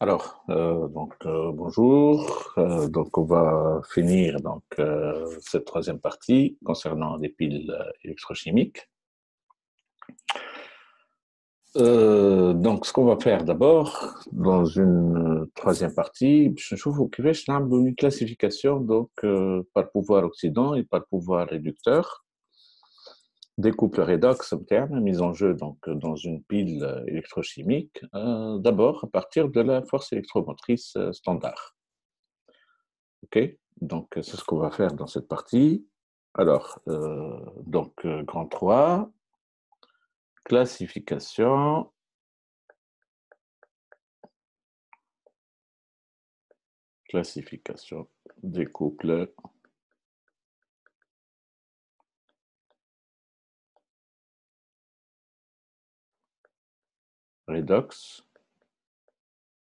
Bonjour. Donc, on va finir cette troisième partie concernant les piles électrochimiques. Donc, ce qu'on va faire d'abord, dans une troisième partie, je trouve كيفاش نعملوا une classification par pouvoir oxydant et par pouvoir réducteur des couples redox internes mis en jeu dans une pile électrochimique, d'abord à partir de la force électromotrice standard. OK? Donc, c'est ce qu'on va faire dans cette partie. Alors, grand 3, classification des couples redox,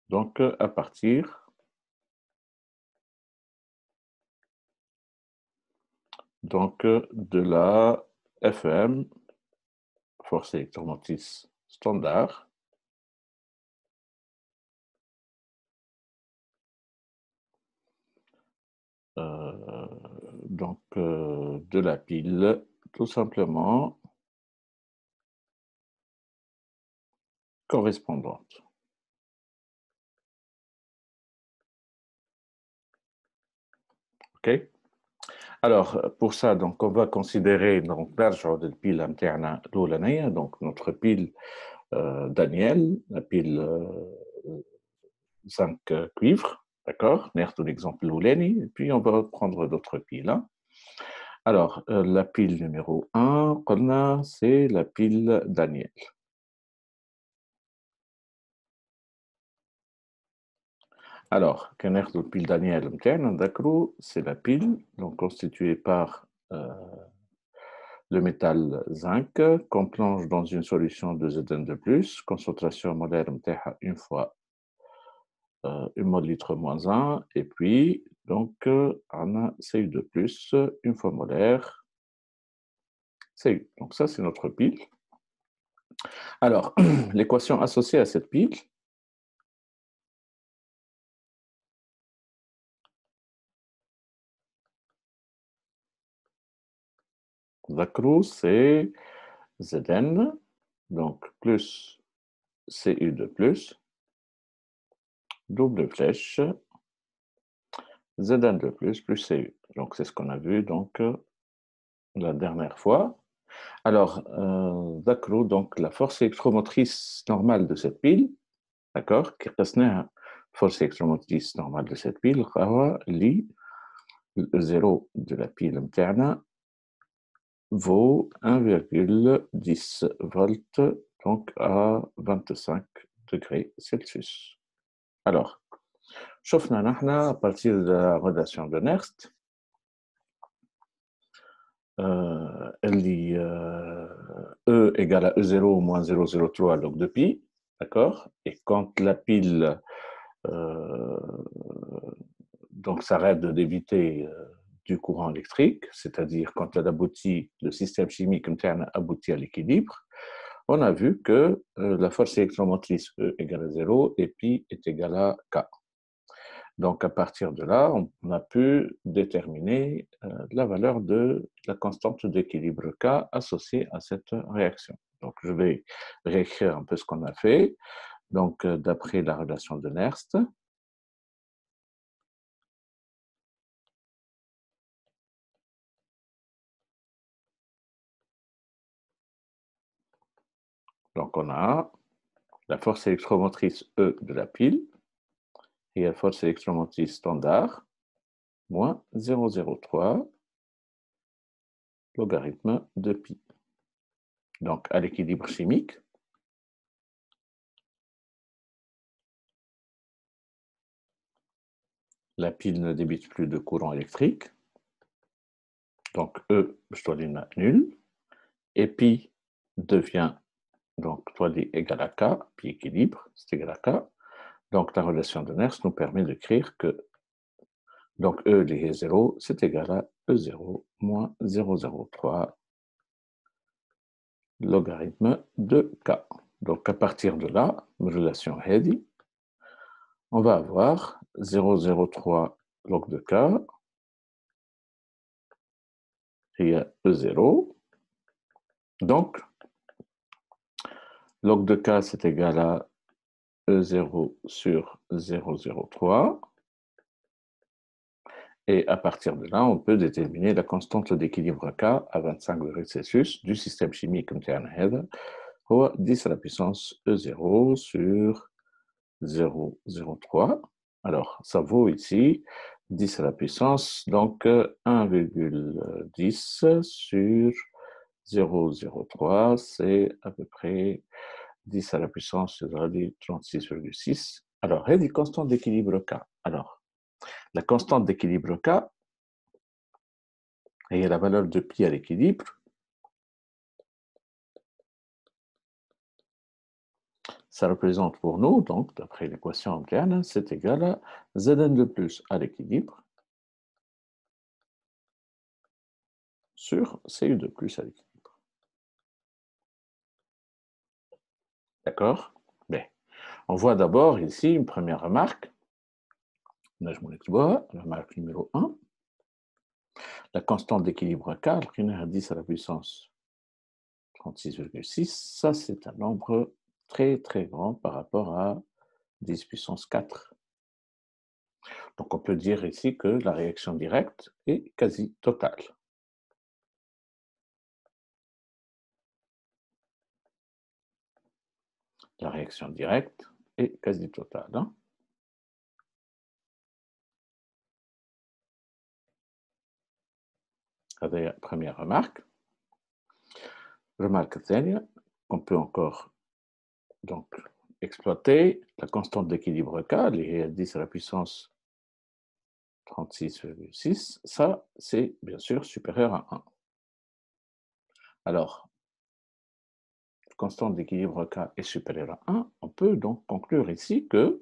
donc à partir de la FEM, force électromotrice standard, de la pile, tout simplement correspondante. OK? Alors, pour ça, donc, on va considérer l'argent de pile interne l'oulanaya, donc notre pile Daniel, la pile zinc cuivre, d'accord? N'ertou l'exemple l'oulani, et puis on va prendre d'autres piles. Hein. Alors, la pile numéro 1, c'est la pile Daniel. Alors, qu'est-ce pile Daniel, d'accord, c'est la pile donc, constituée par le métal zinc qu'on plonge dans une solution de Zn2+, concentration molaire une fois une mol litre moins 1, et puis donc on a Cu2+, une fois molaire, Cu. Donc ça, c'est notre pile. Alors, l'équation associée à cette pile, d'accord, c'est Zn, donc plus Cu2+, double flèche, Zn2+, plus Cu. Donc c'est ce qu'on a vu donc, la dernière fois. Alors, d'accord, donc la force électromotrice normale de cette pile, d'accord, qui est la force électromotrice normale de cette pile, le 0 de la pile interne vaut 1,10 volts, donc à 25 degrés Celsius. Alors, شفنا نحن à partir de la relation de Nernst, E égale à E0 moins 0,03 log de pi, d'accord? Et quand la pile donc s'arrête d'éviter du courant électrique, c'est-à-dire quand elle aboutit, le système chimique interne aboutit à l'équilibre, on a vu que la force électromotrice E égale à 0 et pi est égal à K. Donc, à partir de là, on a pu déterminer la valeur de la constante d'équilibre K associée à cette réaction. Donc, je vais réécrire un peu ce qu'on a fait. Donc, d'après la relation de Nernst, donc on a la force électromotrice E de la pile et la force électromotrice standard moins 0,03 logarithme de pi. Donc, à l'équilibre chimique, la pile ne débite plus de courant électrique. Donc, E, je dois dire nul. Et pi devient, donc, toile égal à K, pi équilibre, c'est égal à K. Donc, la relation de Nernst nous permet d'écrire que donc E lié 0, c'est égal à E0 moins 0,03 logarithme de K. Donc, à partir de là, relation Hedi, on va avoir 0,03 log de K, il y a E0. Donc, log de K, c'est égal à E0 sur 0,03. Et à partir de là, on peut déterminer la constante d'équilibre K à 25 degrés Celsius du système chimique interne, 10 à la puissance E0 sur 0,03. Alors, ça vaut ici 10 à la puissance, donc 1,10 sur 0,03, c'est à peu près 10 à la puissance sur 36,6. Alors, et les constantes d'équilibre K. Alors, la constante d'équilibre K, et la valeur de pi à l'équilibre, ça représente pour nous, donc d'après l'équation interne, c'est égal à Zn de plus à l'équilibre sur Cu de plus à l'équilibre. D'accord? Bien. On voit d'abord ici une première remarque. Là, je vous l'exploite. Remarque numéro 1. La constante d'équilibre K, à 10 à la puissance 36,6, ça c'est un nombre très très grand par rapport à 10 puissance 4. Donc on peut dire ici que la réaction directe est quasi totale. La réaction directe est quasi totale. Hein? Première remarque. Remarque الثانية, qu'on peut encore donc exploiter la constante d'équilibre K, qui est 10 à la puissance 36,6, ça c'est bien sûr supérieur à 1. Alors, la constante d'équilibre K est supérieure à 1, on peut donc conclure ici que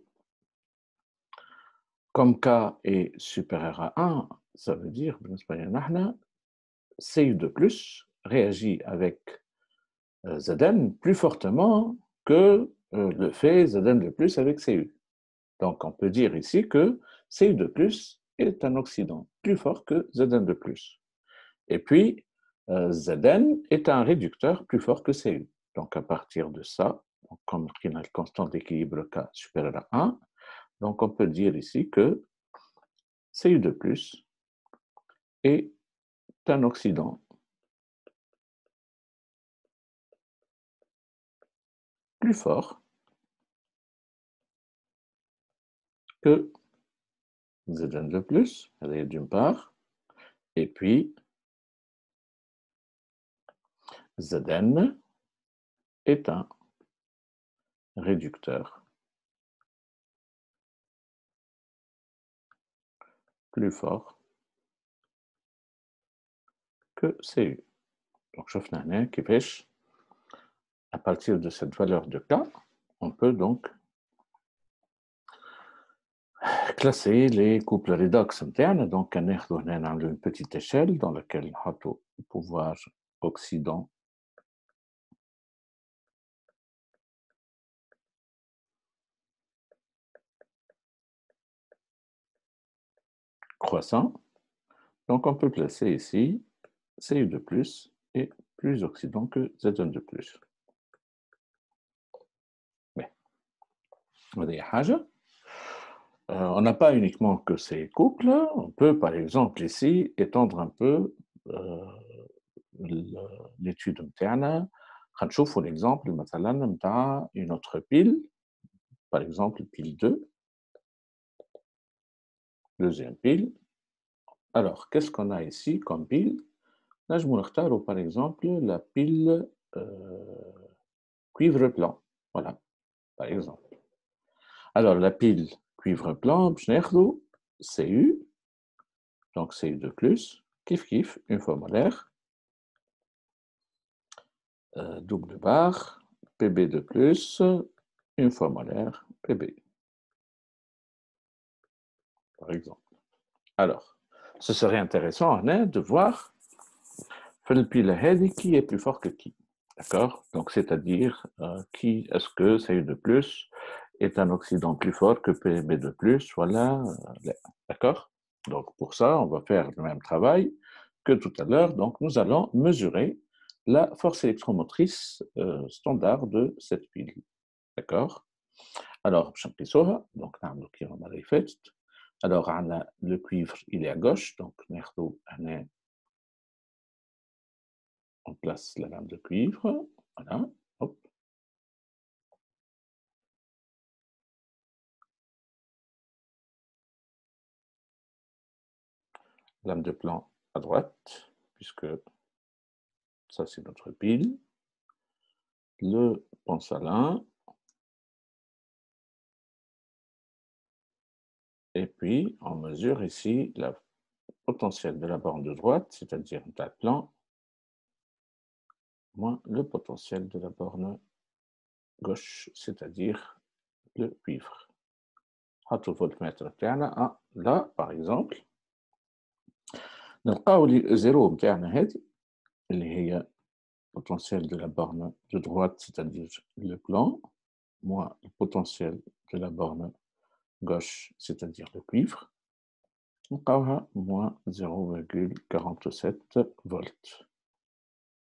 comme K est supérieur à 1, ça veut dire que Cu2+ réagit avec Zn plus fortement que le fait Zn de plus avec Cu. Donc on peut dire ici que Cu2+ est un oxydant plus fort que Zn de plus. Et puis Zn est un réducteur plus fort que Cu. Donc à partir de ça, comme il y a une constante d'équilibre K supérieure à 1, donc on peut dire ici que Cu2+ est un oxydant plus fort que Zn de plus, d'une part, et puis Zn est un réducteur plus fort que Cu. Donc, شفنا هنا كيفاش à partir de cette valeur de K, on peut donc classer les couples redox internes. Donc, on a une petite échelle dans laquelle on a le pouvoir oxydant croissant. Donc, on peut placer ici Cu de plus est plus oxydant que Zn de plus. Mais, on n'a pas uniquement que ces couples, on peut par exemple ici étendre un peu l'étude interne. هنشوف l'exemple مثلا نتاع une autre pile, par exemple pile 2, deuxième pile. Alors, qu'est-ce qu'on a ici comme pile? Là, je vais par exemple la pile cuivre blanc. Voilà, par exemple. Alors, la pile cuivre blanc, je vais Cu, donc Cu de plus, kiff, une fois molaire, double barre, Pb de plus, une fois molaire, Pb, par exemple. Alors, ce serait intéressant hein, de voir qui est plus fort que qui. D'accord? Donc, c'est-à-dire qui est-ce que Cu de plus est un oxydant plus fort que Pb2+, voilà, d'accord? Donc pour ça, on va faire le même travail que tout à l'heure. Donc nous allons mesurer la force électromotrice standard de cette pile, d'accord? Alors, donc alors le cuivre, il est à gauche, donc on place la lame de cuivre, voilà, hop. Lame de plan à droite, puisque ça c'est notre pile. Le pansalin. Et puis, on mesure ici la potentiel de la borne de droite, c'est-à-dire un plan, moins le potentiel de la borne gauche, c'est-à-dire le cuivre. هاتوا الفولتمتر بتاعنا là par exemple نلقاو لي زيرو بتاعنا هذه اللي هي potentiel de la borne de droite, c'est-à-dire le plan, moins le potentiel de la borne gauche, c'est-à-dire le cuivre, نلقاوها moins 0,47 volts.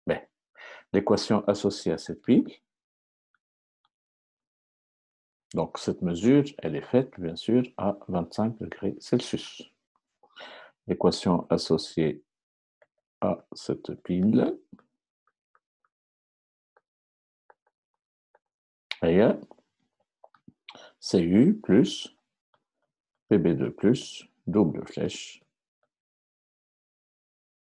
Ben, l'équation associée à cette pile, donc cette mesure, elle est faite bien sûr à 25 degrés Celsius. L'équation associée à cette pile est Cu plus Pb2 plus double flèche.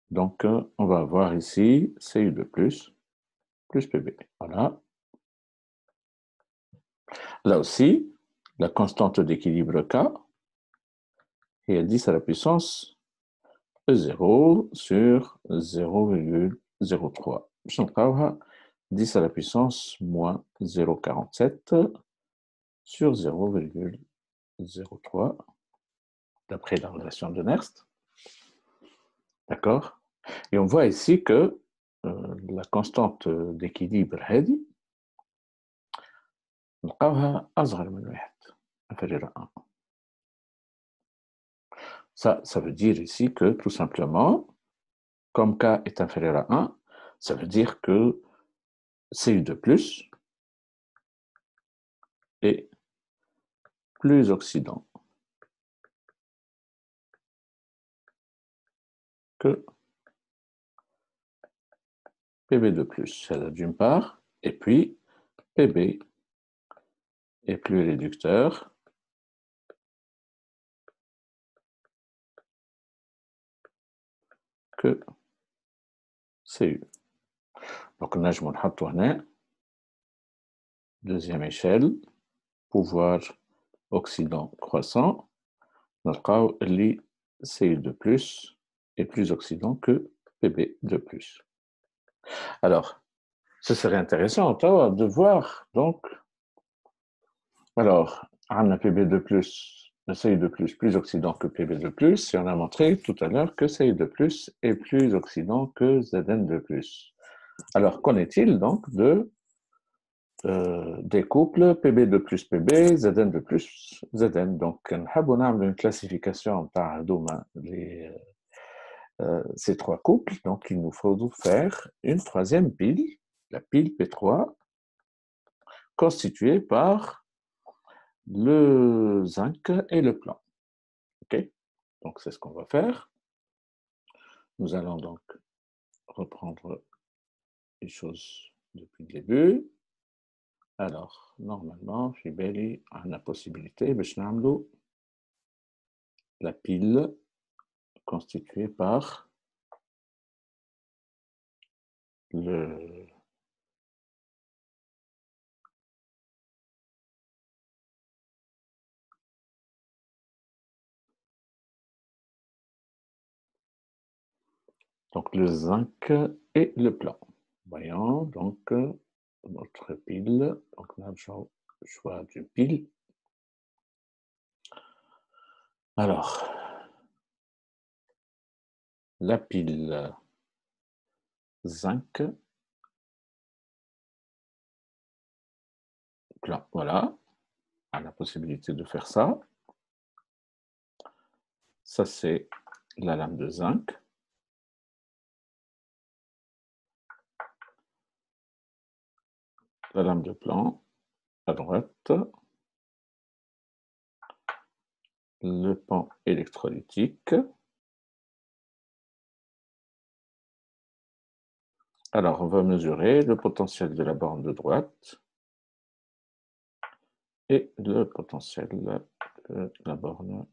Donc, on va avoir ici Cu2 plus Pb. Voilà. Là aussi, la constante d'équilibre K est à 10 à la puissance 0 sur 0,03. Je vais 10 à la puissance moins 0,47 sur 0,03 d'après la relation de Nernst. D'accord? Et on voit ici que la constante d'équilibre هذه نلقاوها أصغر من 1 inférieure à 1. Ça veut dire ici que tout simplement, comme K est inférieur à 1, ça veut dire que Cu2 plus est plus oxydant que Pb2 plus, d'une part, et puis Pb est plus réducteur que Cu. Donc, نجم نحطو هنا deuxième échelle, pouvoir oxydant croissant, نلقاو اللي Cu2 plus est plus oxydant que Pb2 plus. Alors, ce serait intéressant de voir, donc, alors, on a Pb2 plus, Cu2 plus oxydant que Pb2 plus, et on a montré tout à l'heure que Cu2 plus est plus oxydant que Zn2 plus. Alors, qu'en est-il donc des couples Pb2 plus Pb, Zn2 plus Zn? Donc, on a une classification ces trois couples, donc il nous faut faire une troisième pile, la pile P3, constituée par le zinc et le plomb. OK? Donc, c'est ce qu'on va faire. Nous allons donc reprendre les choses depuis le début. Alors, normalement, chez Belly, on a la possibilité de la pile constituée par le zinc et le plomb. Voyons donc notre pile. Donc, on a le choix du pile. Alors, la pile zinc, plomb, voilà. a la possibilité de faire ça. Ça, c'est la lame de zinc. La lame de plomb à droite. Le pan électrolytique. Alors, on va mesurer le potentiel de la borne de droite et le potentiel de la borne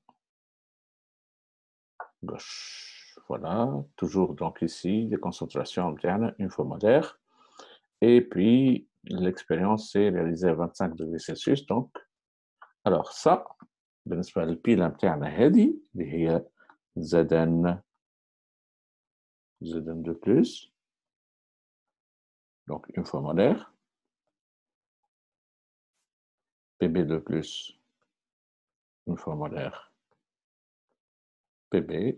gauche. Voilà, toujours donc ici, les concentrations internes, une fois molaire. Et puis, l'expérience est réalisée à 25 degrés Celsius. Donc, alors ça, بالنسبة للبيلة متاعنا هذه اللي هي ZN de plus, donc une fois molaire, PB de plus, une fois molaire, PB,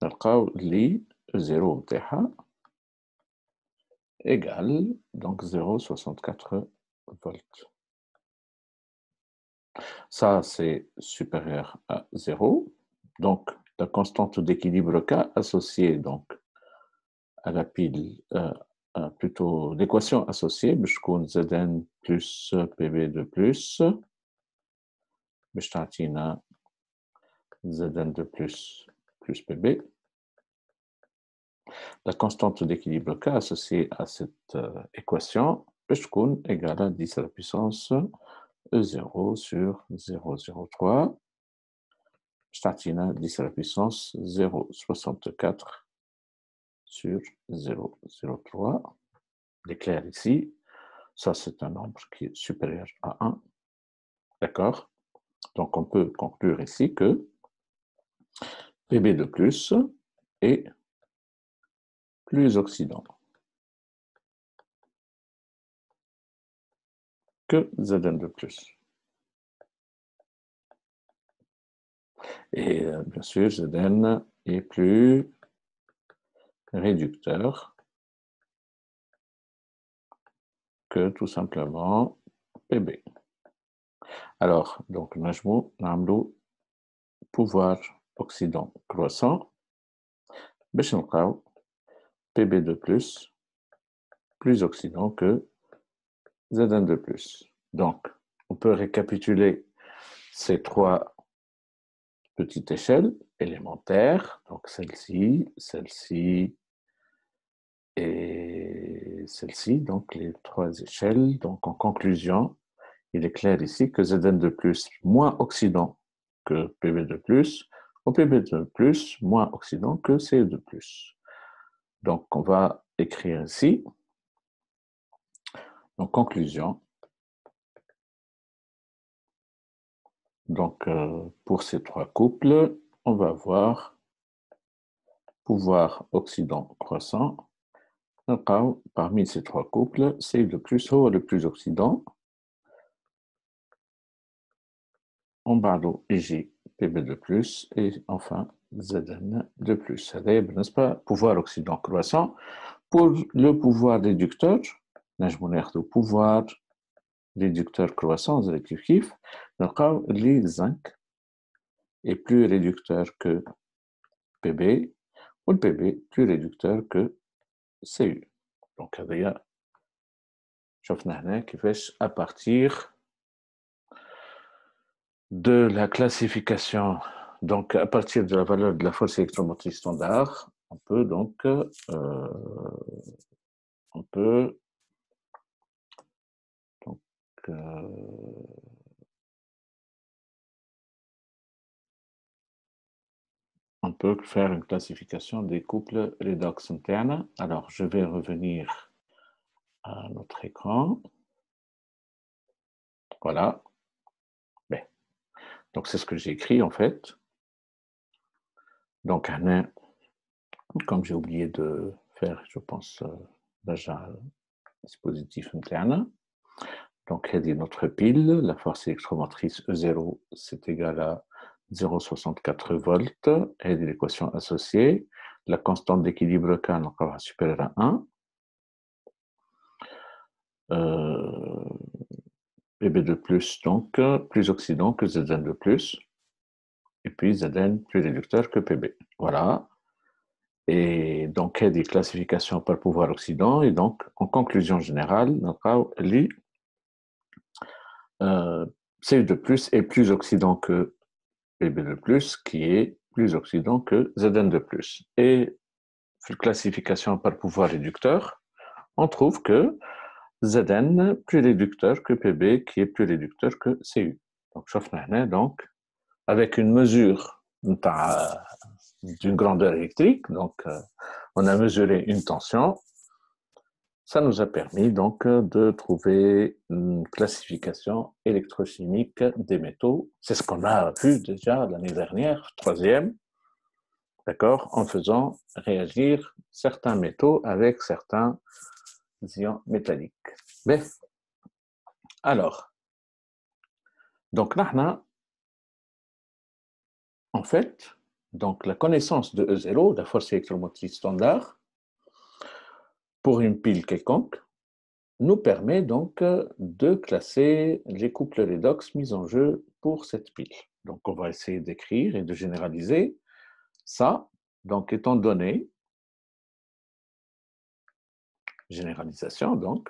نلقاو اللي زيرو متاعها égale donc 0,64 volts. Ça, c'est supérieur à 0. Donc, la constante d'équilibre K associée donc, à la pile, plutôt l'équation associée, Zn plus PB de plus, Zn de plus PB. La constante d'équilibre K associée à cette équation est égale à 10 à la puissance E0 sur 0,03. Statina 10 à la puissance 0,64 sur 0,03. L'éclair ici, ça c'est un nombre qui est supérieur à 1. D'accord? Donc on peut conclure ici que PB de plus est plus oxydant que Zn de plus. Et bien sûr, Zn est plus réducteur que tout simplement PB. Alors, donc, Najmou, Namlou, pouvoir oxydant croissant, PB de plus oxydant que Zn de plus. Donc, on peut récapituler ces trois petites échelles élémentaires, donc celle-ci, celle-ci et celle-ci, donc les trois échelles. Donc, en conclusion, il est clair ici que Zn de plus moins oxydant que PB de plus, ou PB de plus moins oxydant que Ce de plus. Donc, on va écrire ici. Donc, conclusion. Donc, pour ces trois couples, on va avoir pouvoir oxydant croissant. Parmi ces trois couples, c'est le plus haut, le plus oxydant. En bas d'eau, J, PB de plus, et enfin Zn de plus. N'est-ce pas? Pouvoir oxydant croissant. Pour le pouvoir réducteur, le pouvoir réducteur croissant, le zinc est plus réducteur que PB, ou le PB plus réducteur que CU. Donc, à partir de la classification, donc à partir de la valeur de la force électromotrice standard, on peut donc on peut faire une classification des couples redox internes. Alors, je vais revenir à notre écran. Voilà. Bien. Donc, c'est ce que j'ai écrit, en fait. Donc, comme j'ai oublié de faire, je pense, déjà dispositif interne. Donc, il y a notre pile. La force électromotrice E0, c'est égal à 0,64 volts. Et l'équation associée. La constante d'équilibre K est supérieure à 1. PB de plus, donc plus oxydant que Zn de plus, et puis Zn plus réducteur que PB. Voilà. Et donc, il y a des classifications par pouvoir oxydant, et donc, en conclusion générale, CU de plus est plus oxydant que PB de plus, qui est plus oxydant que Zn de plus. Et classification par pouvoir réducteur, on trouve que Zn plus réducteur que PB, qui est plus réducteur que Cu. Donc, donc avec une mesure d'une grandeur électrique, donc on a mesuré une tension, ça nous a permis donc de trouver une classification électrochimique des métaux. C'est ce qu'on a vu déjà l'année dernière, troisième, d'accord, en faisant réagir certains métaux avec certains ions métalliques. Mais, alors, donc là, en fait, donc la connaissance de E0, la force électromotrice standard, pour une pile quelconque, nous permet donc de classer les couples redox mis en jeu pour cette pile. Donc, on va essayer d'écrire et de généraliser ça. Donc, étant donné, généralisation, donc,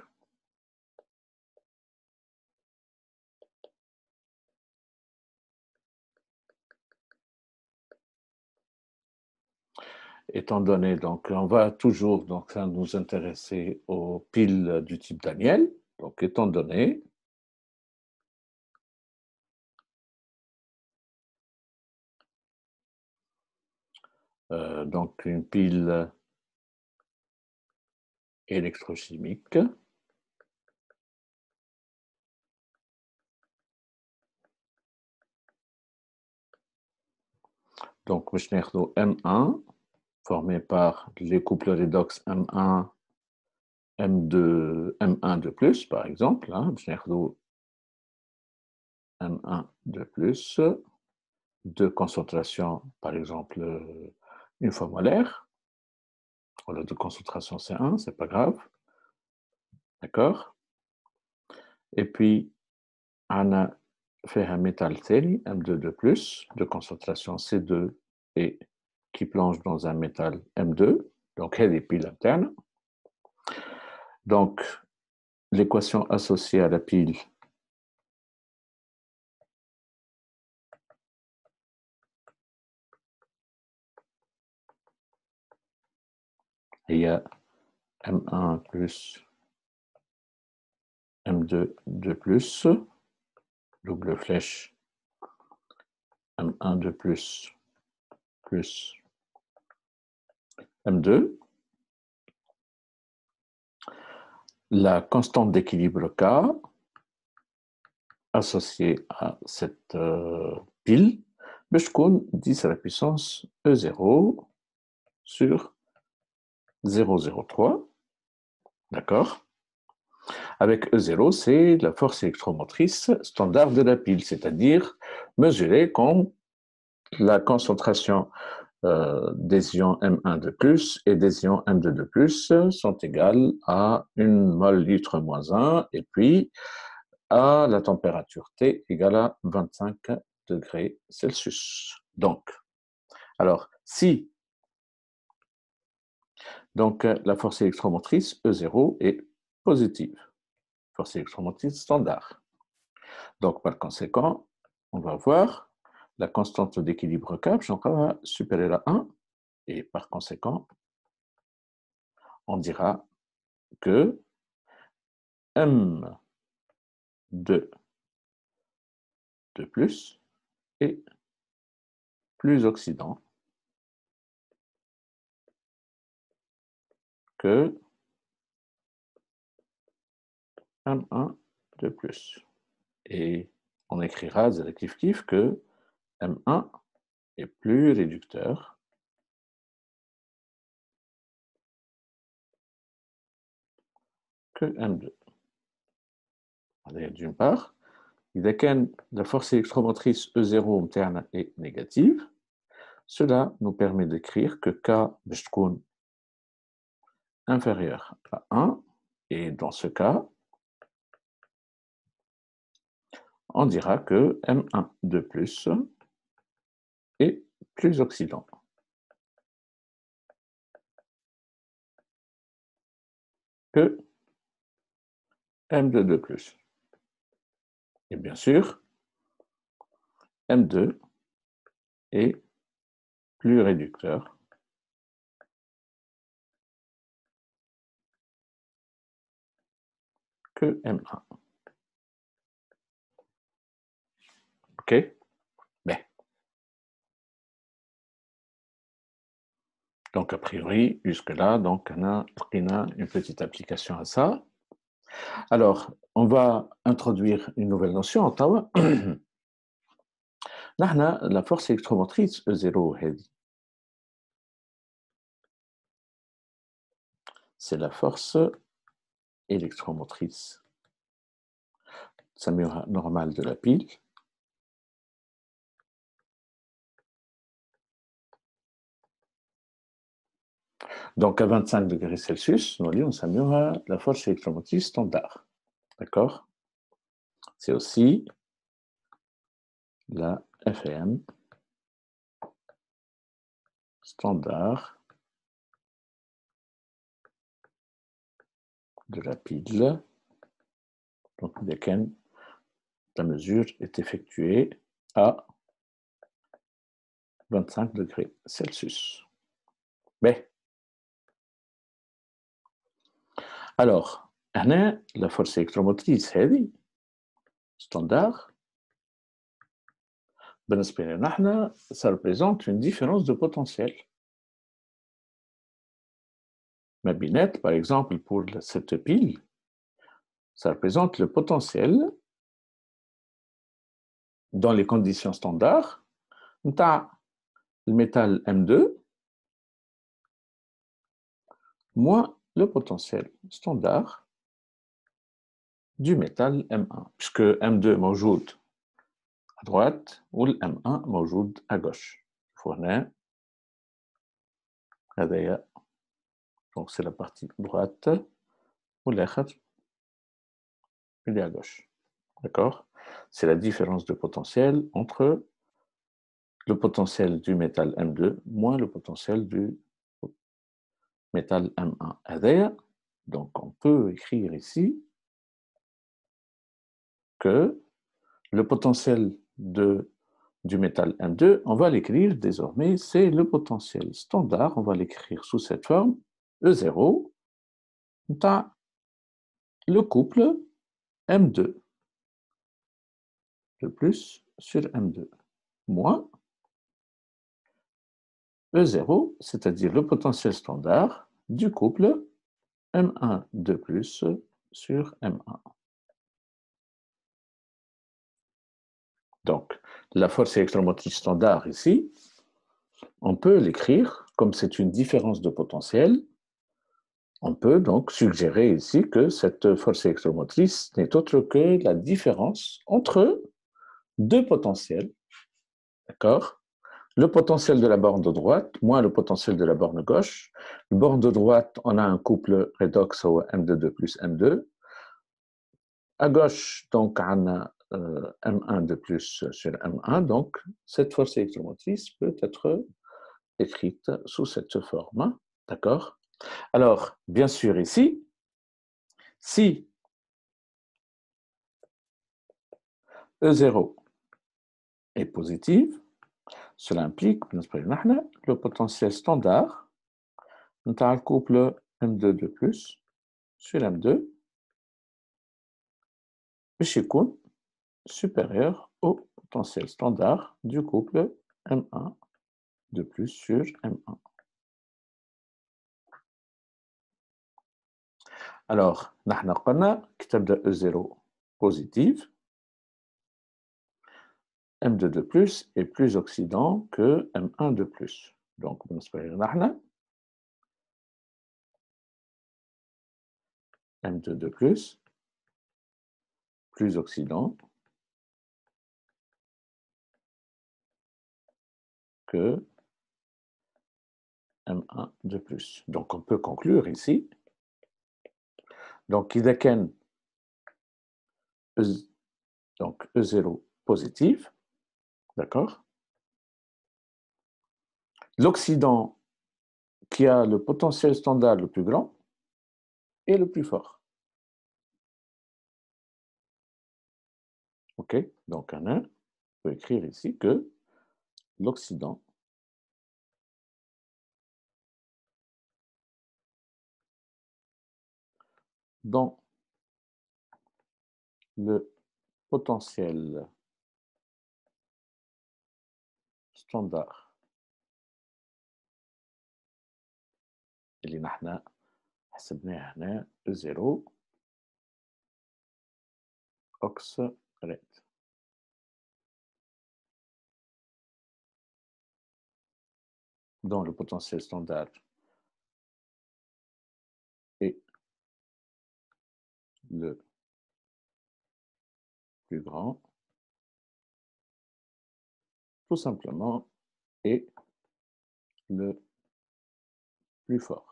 étant donné, donc, on va toujours donc, nous intéresser aux piles du type Daniel. Donc, étant donné, donc une pile électrochimique, donc M1, formé par les couples redox M1, M2, M1 de plus, par exemple, hein, M1 de plus, de concentration, par exemple, une fois molaire, voilà, de concentration C1, c'est pas grave, d'accord. Et puis, on a fait un métal ثاني, M2 de plus, de concentration C2 et qui plonge dans un métal M2, donc il y a des piles internes. Donc, l'équation associée à la pile il y a M1 plus M2 de plus, double flèche, M1 de plus M2. La constante d'équilibre K associée à cette pile, je compte 10 à la puissance E0 sur 0,03. D'accord. Avec E0, c'est la force électromotrice standard de la pile, c'est-à-dire mesurée quand la concentration des ions M1 de plus et des ions M2 de plus sont égales à 1 mol litre moins 1 et puis à la température T égale à 25 degrés Celsius. Donc, alors, si donc, la force électromotrice E0 est positive, force électromotrice standard. Donc, par conséquent, on va voir la constante d'équilibre K va supérieure à 1 et par conséquent, on dira que M2 de plus est plus oxydant que M1 de plus. Et on écrira kiff que M1 est plus réducteur que M2. D'une part, إذا كان la force électromotrice E0 interne est négative, cela nous permet d'écrire que K باش تكون inférieur à 1, et dans ce cas, on dira que M1 de plus est plus oxydant que M2 de plus. Et bien sûr, M2 est plus réducteur que M1. OK? Bien. Donc, a priori, jusque-là, donc, on a une petite application à ça. Alors, on va introduire une nouvelle notion. La force électromotrice E0, c'est la force électromotrice normale de la pile. Donc, à 25 degrés Celsius, on s'améliore la force électromotrice standard. D'accord? C'est aussi la FM standard de la pile, donc laquelle la mesure est effectuée à 25 degrés Celsius. Mais, alors, la force électromotrice standard, ça représente une différence de potentiel. Ma binette, par exemple, pour cette pile, ça représente le potentiel dans les conditions standards, le métal M2 moins le potentiel standard du métal M1, puisque M2 موجود à droite ou le M1 موجود à gauche. Donc c'est la partie droite ou l'autre il est à gauche. D'accord? C'est la différence de potentiel entre le potentiel du métal M2 moins le potentiel du métal M1. Donc on peut écrire ici que le potentiel du métal M2, on va l'écrire désormais, c'est le potentiel standard, on va l'écrire sous cette forme, E0, le couple M2, de plus sur M2, moins E0, c'est-à-dire le potentiel standard du couple M1 de plus sur M1. Donc, la force électromotrice standard ici, on peut l'écrire comme c'est une différence de potentiel. On peut donc suggérer ici que cette force électromotrice n'est autre que la différence entre deux potentiels. D'accord? Le potentiel de la borne de droite moins le potentiel de la borne gauche. La borne de droite, on a un couple redox au M2 plus M2. À gauche, donc, on a M1 de plus sur M1. Donc, cette force électromotrice peut être écrite sous cette forme. D'accord? Alors, bien sûr, ici, si E0 est positive, cela implique le potentiel standard le couple M2 de plus sur M2 est supérieur au potentiel standard du couple M1 de plus sur M1. Alors, nous avons E0 positive, M2 de plus est plus oxydant que M1 de plus. Donc, M2 de plus oxydant que M1 de plus. Donc, on peut conclure ici. Donc, donc E0 positive, d'accord? L'oxydant qui a le potentiel standard le plus grand est le plus fort. OK? Donc, on peut écrire ici que l'oxydant dans le potentiel standard اللي نحن حسبناه هنا E0 oxyrate. Dans le potentiel standard est le plus grand, tout simplement, est le plus fort.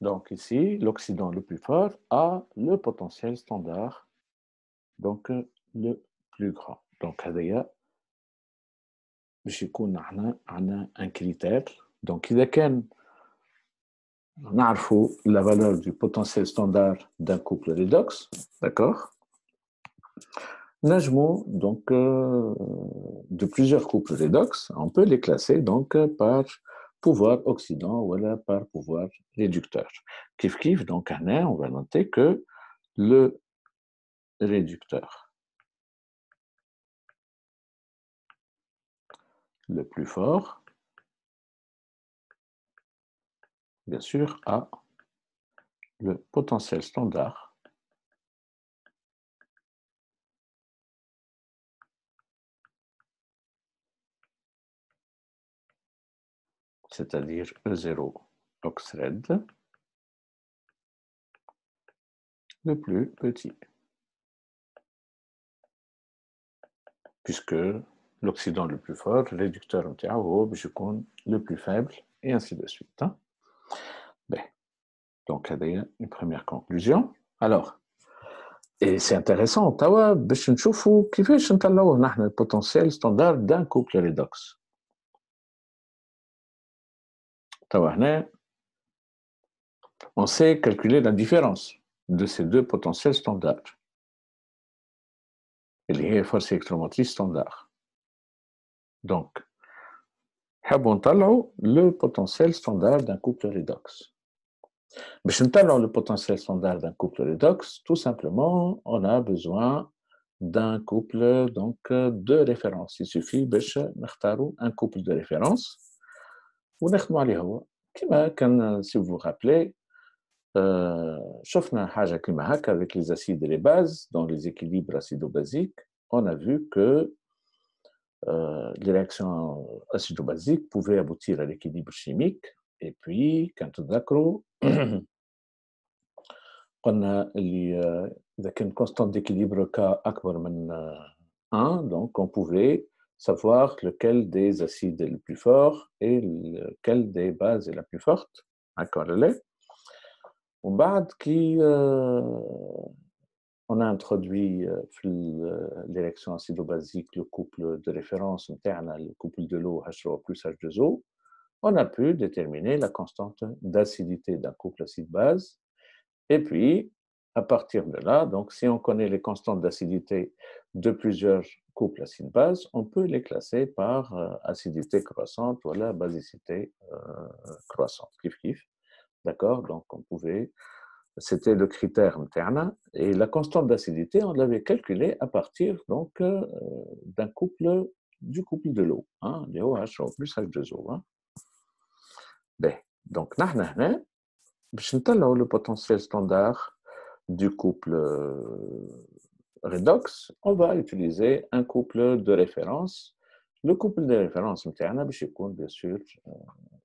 Donc ici, l'oxydant le plus fort a le potentiel standard, donc le plus grand. Donc هذايا باش يكون عندنا un critère. Donc إذا كان نعرفوا la valeur du potentiel standard d'un couple redox, d'accord? Najmo, donc de plusieurs couples redox, on peut les classer donc par pouvoir oxydant ou par pouvoir réducteur. Kif kif, donc on va noter que le réducteur le plus fort, bien sûr, a le potentiel standard c'est-à-dire E0 oxred le plus petit, puisque l'oxydant le plus fort, le réducteur le plus faible, et ainsi de suite. Hein. Ben, donc, il y a une première conclusion. Alors, et c'est intéressant, توا باش نشوفوا كيفاش نطلعوه نحن البوتنسيال ستاندار d'un couple redox. توا هنا on sait calculer la différence de ces deux potentiels standards. اللي هي force électromotrice standard. Donc, حابوا نطلعوا le potentiel standard d'un couple redox. باش نطلعوا le potentiel standard d'un couple redox, tout simplement, on a besoin d'un couple donc de référence. Il suffit باش نختاروا un couple de référence ونخدموا عليه هو. كما كان si vous vous rappelez, شفنا حاجة كيما هكا avec les acides et les bases dans les équilibres acido-basiques. On a vu que les réactions acido-basiques pouvaient aboutir à l'équilibre chimique. Et puis, quand تذكروا قلنا اللي إذا كان constante d'équilibre K أكبر من 1, donc on pouvait savoir lequel des acides est le plus fort et lequel des bases est la plus forte. D'accord, ومن بعد qui on a introduit les réactions acido-basiques le couple de référence le couple de l'eau H3O plus H2O, on a pu déterminer la constante d'acidité d'un couple acide-base. Et puis, à partir de là, donc si on connaît les constantes d'acidité de plusieurs couples acide-base, on peut les classer par acidité croissante ou la basicité croissante. Kif kif. D'accord? Donc, on pouvait, c'était le critère interne, et la constante d'acidité, on l'avait calculée à partir donc d'un couple, du couple de l'eau, hein, LeOH plus H2O. Hein. Ben, donc, باش نطلعوا le potentiel standard du couple redox, on va utiliser un couple de référence. Le couple de référence نتاعنا باش يكون bien sûr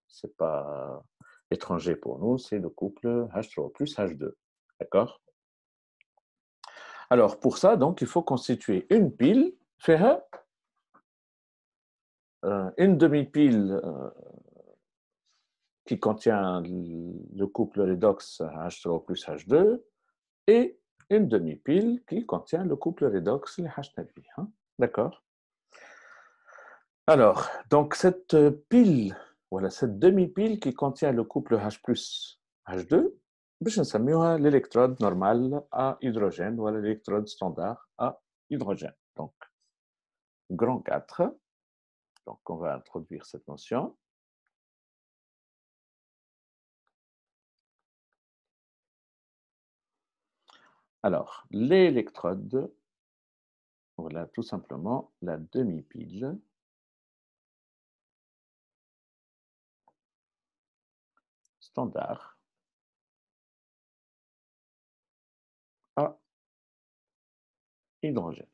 c'est pas étranger pour nous, c'est le couple H3 plus H2. D'accord? Alors pour ça, donc il faut constituer une pile, faire une demi-pile qui contient le couple redox H3O plus H2 et une demi-pile qui contient le couple redox H9. Hein. D'accord. Alors, donc cette pile, voilà, cette demi-pile qui contient le couple H plus H2, باش نسميوها l'électrode normale à hydrogène ou l'électrode standard à hydrogène. Donc, grand 4. Donc, on va introduire cette notion. Alors, l'électrode, voilà tout simplement la demi-pile standard à hydrogène.